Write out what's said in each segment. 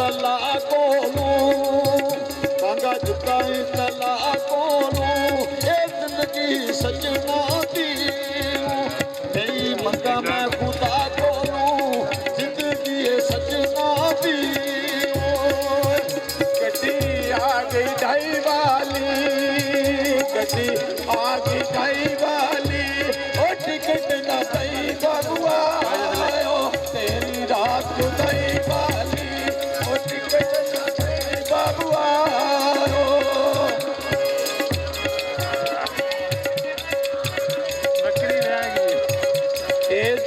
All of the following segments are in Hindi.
तला कोलू कांगा झुकाए तला कोलू ए जिंदगी सजना दी नहीं मंगा मैं खुदा कोलू जिंदगी सजना दी गड्डी आ गई ढाई वाली गड्डी आ गई ढाई वाली ओ टिकट ना पई बाबुआ तेरी रात दई वाली ओ टिकट ना पई बाबुआ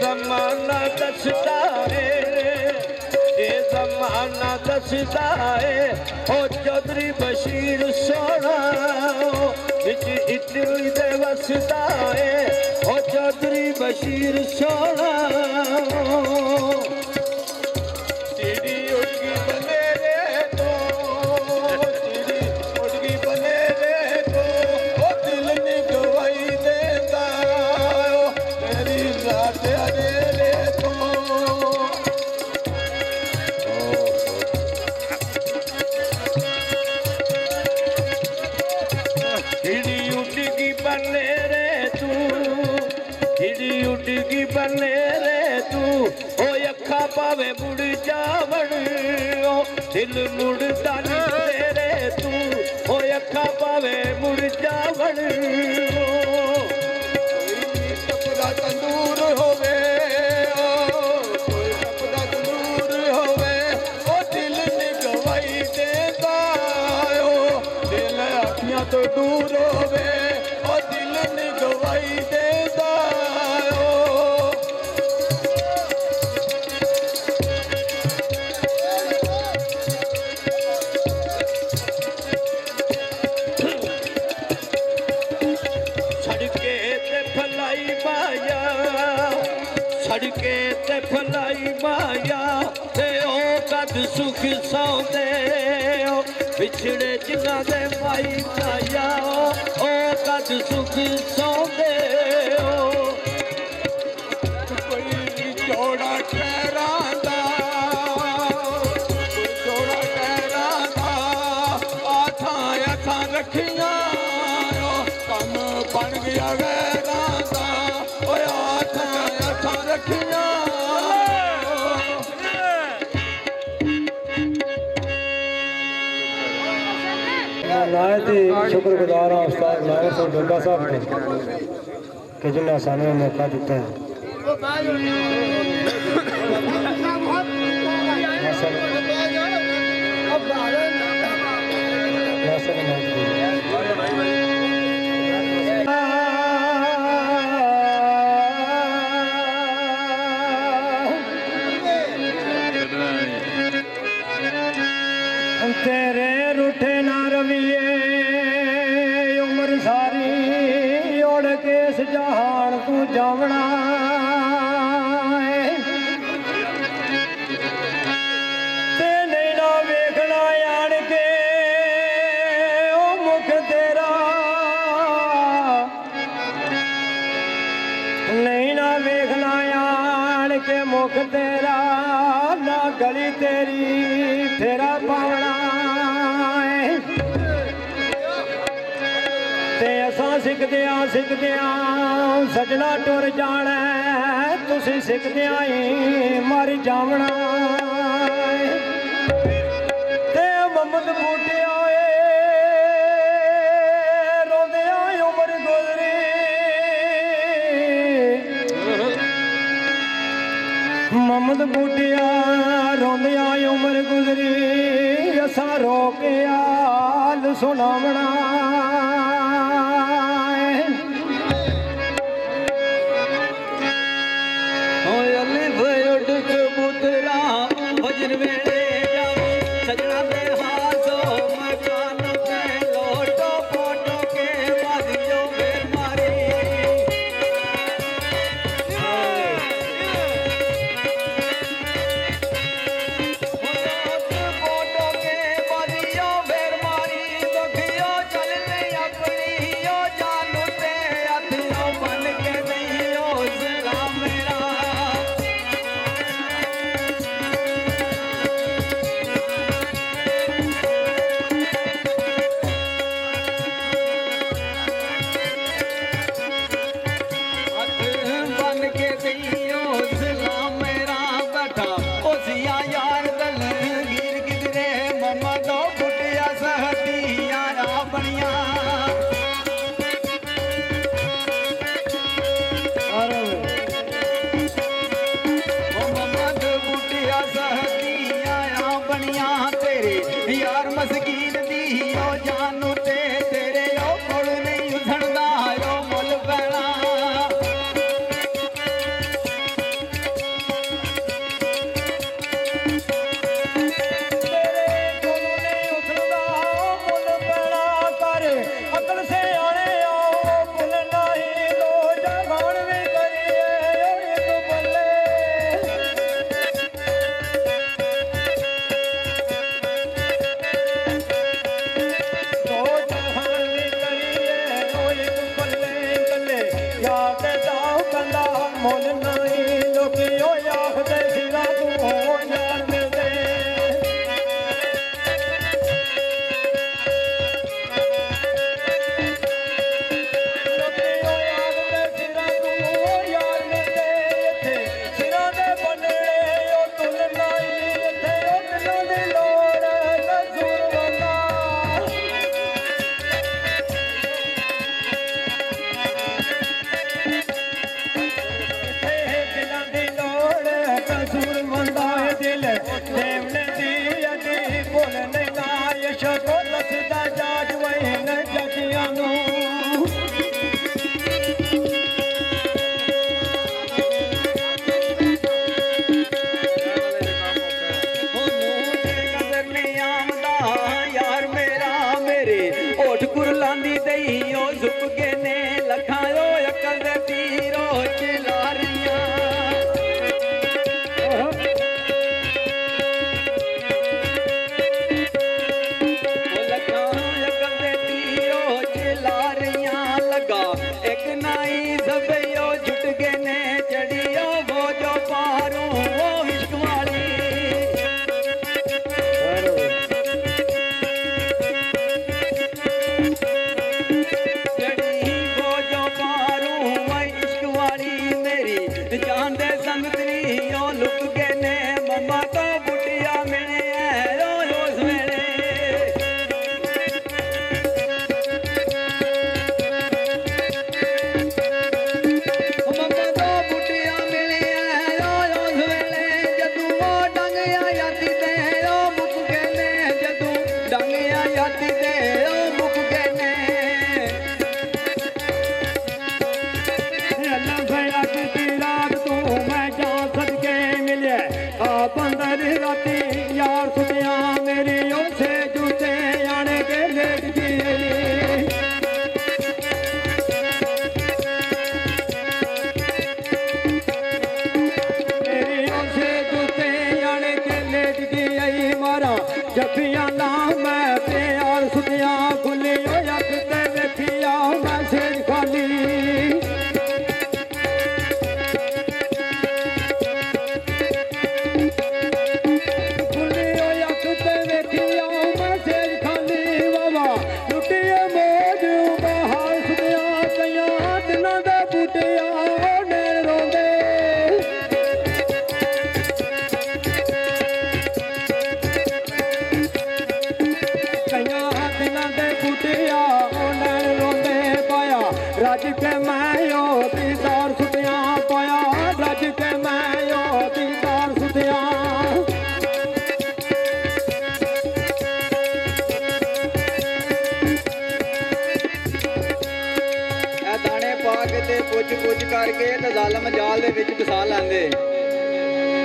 ज़माना दसदा है ये ज़माना दसदा है ओ चौधरी बशीर सोना विच इटली दे वसदा है ओ चौधरी बशीर सोना चिड़ी उड़गी बनेरे तो चिड़ी उड़गी बनेरे तो ओ दिल नी गवाई देंदा तेरी रात अरेरे तो चिड़ी उड़गी बनेरे तू चिड़ी उड़गी बनेरे तू ओ अखा पावे मुड़ जावण ओ दिल मुड़दा नहीं तेरे तू ओ अखा पावे मुड़ जावण टपदा तंदूर होवे कोई टपदा तंदूर होवे ओ दिल नी गवाई देंदा ओ दिल अखियां तो दूर होवे ओ दिल नी गवाई देंदा सड़के ते फलाई माया ते ओ कद सुख सौंदे ओ बिछड़े जिन्ना दे माई माया ओ कद सुख सौंदे ओ कोई जोड़ा ठहरांदा जोड़ा ठहरांदा आथा आथा रखियां कम बन गया वैरांदा ओ आथा आथा रखियां नायत ही शुक्रगुजार हाँ उस्ताद नायत और डोडा साहब ने कि जिन्हें सानू मौका दिता है तेरे रूठे ना रविए उम्र सारी ओढ़ के इस जहान तू जावना ते नहीं ना वेखना आन के ओ मुख तेरा नहीं ना वेखना आन के मुख तेरा ना गली तेरी तेरा पावना ते असां सिखदियां सजना टुर जाना तुसी सिखदियां ही मर जावना ते मोहम्मद बूटे आए रोंदियां उमर गुजरी मोहम्मद बूटिया रोंदियां उमर गुजरी असां रो के आल सुनावना सजना दे हाथों मकान पे लोटो पोटो के बादियों में मारी पोटो के बादियों में मारी दुखियों चल यार दे दाव कंदा मुल नहीं लोकी ओ आखदे सिरा तू हो जान दे कुरलांदी दई ओ झुक गए ने लखायो अकल दे तीरो चिलारियां ओ लखायो अकल दे तीरो चिलारियां लगा एक नाई सबयो झुट गए ने चढ़ियो वो जो पारो वो इश्क वाली जान दे संगतनी ओ लुक गए ने मम्मा तो बुटिया मिले रो रोज मेरे मम्मा तो बुटिया मिले रो रोज मेरे जदू वो डंगिया यादी दे ओ मुक गए ने जदू डंगिया यादी दे ओ मुक गए ने बंदर राती यार सुनिया मेरी उसे जूते आने के लेट गई मेरी उसे जूते आने के लेट गई मारा जफिया ना मैं प्यार सुनिया खुली अख ते देखिया मैसेज खाली रज के मैं दीदार सुतिया पाया रज के मैं दीदार सुतिया दाने पा के ते पुछ पुछ करके ते जालम जाल दे विच फसा लैंदे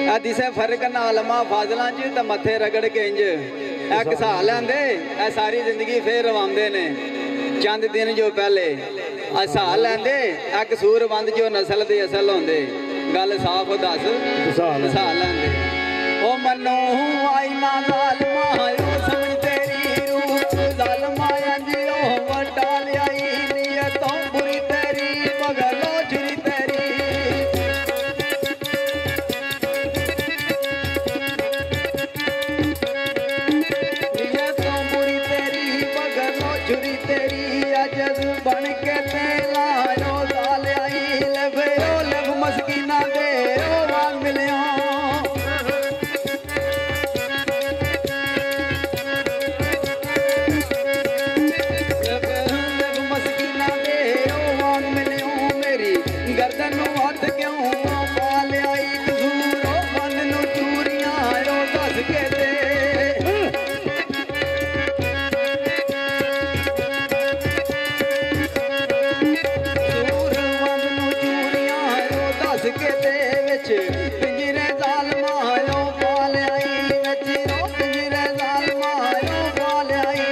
आ दिसे फर्क नालमा फाजलां च ते मथे रगड़ के इंज ए घसा लैंदे ए सारी जिंदगी फिर रवांदे ने चंद दिन जो पहले हसा लैंदे ए कसूरबंद जो नस्ल दे असल होंदे गल साफ दस हसा लैंदे ओ मनो आई ना जालमा ओ समझ तेरी रूप जालमा अंज ओ वटा लाई नियतों बुरी तेरी मगलो छुरी तेरी नियतों बुरी तेरी मगलो छुरी तेरी अजब बन के तेला रो दाल आई लवे ओ लब मस्कीना दे ओ वाल मिलियो पिंजरे जालमा आयो पाल आई नचीरो पिंजरे जालमा आयो पाल आई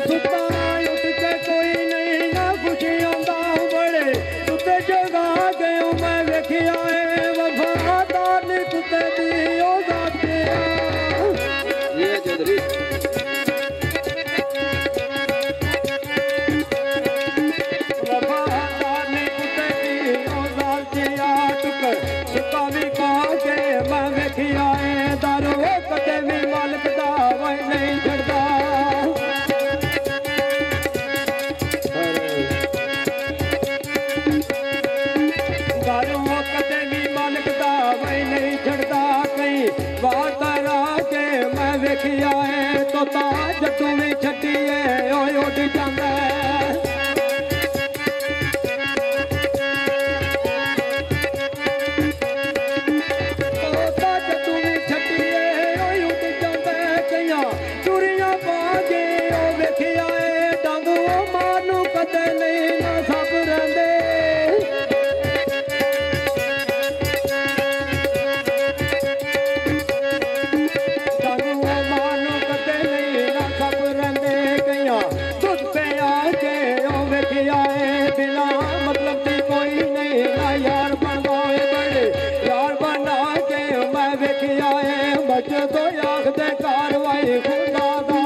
सुता उठ के कोई नहीं ना कुछ आंदा बड़े तुते जगा गयो मैं वेखिया है वफादार ने तुते दियो जाते ये चौधरी जदों भी छड्डीए ओए उड़ जांदा तो आखदे कारवाई खुदा दा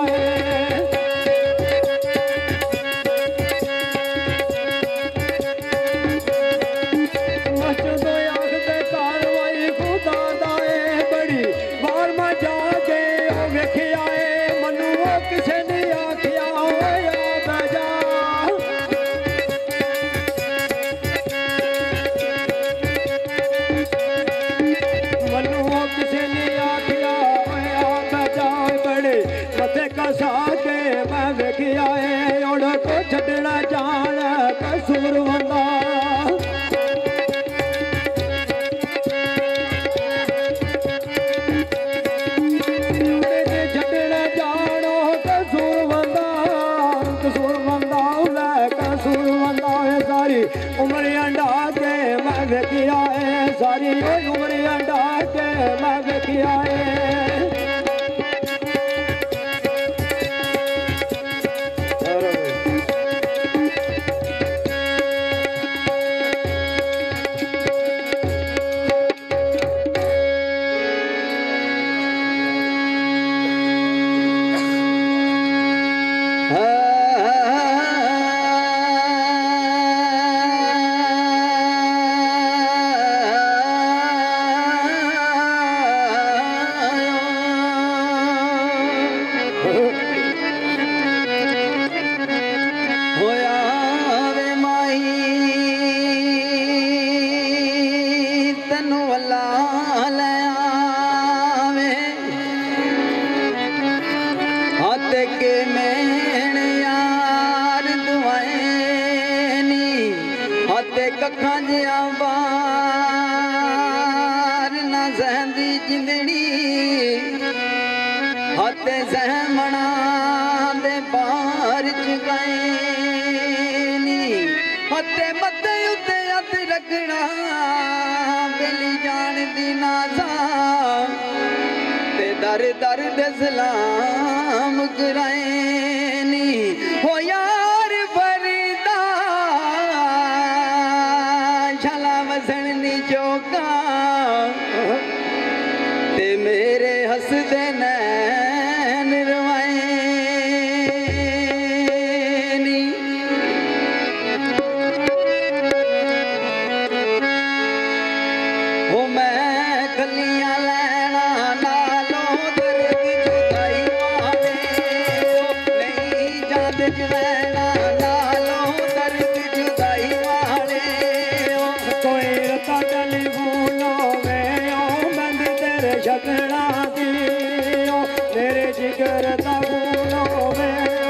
मचदो आखदे कारवाई खुदा दा बड़ी बार मैं जाके ओ वेखिया मनु किसे नहीं आखिया होया बजा मनु किसे नहीं आखिया मथे कसा के मैं वेखिया उड़ को छड्डना जान कसूर वंदा छड्डना जानो कसूर वंदा उले कसूर वंदा सारी उम्र अंडा के मैं वेखिया सारी उम्र अंडा के मैं वेखिया कखा जिया बार ना सहंदी जिंदड़ी हाथे सहमना दे बार चुकाए नी हाथे मते उत्ते हथ रखना बेली जान दी नाजा ते दर दर दे सलाम कराए नी हो यार फरीदा चौका ते मेरे हसदे नैन रवाए नी हो मैं खलियां लैना नालों दर्द जुदाई वाले नहीं जात जवैना नालों दर्द जुदाई वाले कोई रता टेलीफोन में बंद तेरे शकना दी मेरे जिगर दा गुनो में